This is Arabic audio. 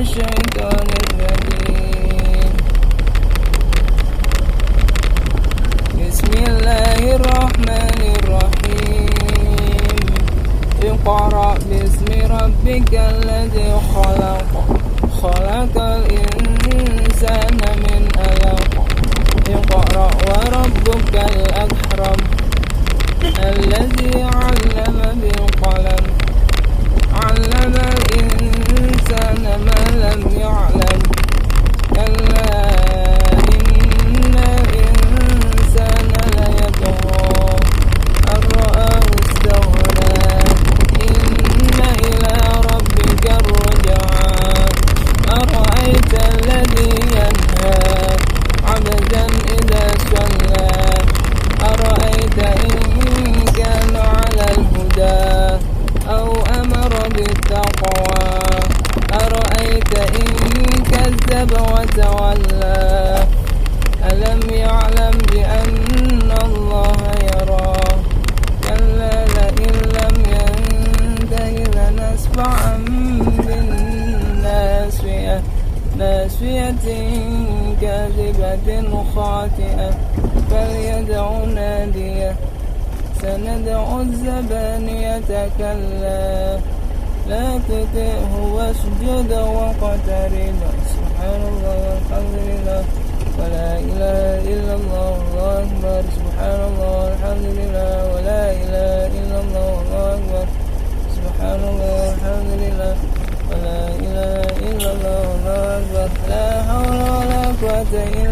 الشيطان الرجيم. بسم الله الرحمن الرحيم. اقرأ باسم ربك الذي خلق، خلق الإنسان من علق. اقرأ وربك الأكرم الذي علم بالقلم، علم الإنسان ما لم يعلم. كلا إن الإنسان ليطغى أن رآه استغنى. إن إلى ربك الرجعى. أرأيت الذي ينهى عبدا إذا صلى. أرأيت إن كان على الهدى أو أمر بالتقوى. أرأيت إن كذب وتولى. ألم يعلم بأن الله يرى. كلا لئن لم ينته لنسفعا بالناصية، ناصية كاذبة خاطئة فليدع ناديه. سندع الزبانية كلا لا تطعه واسجد واقترب. سبحان الله والحمد لله ولا إله إلا الله والله أكبر. سبحان الله والحمد لله ولا إله إلا الله والله أكبر. سبحان الله والحمد لله ولا إله إلا الله والله أكبر. لا حول ولا قوة إلا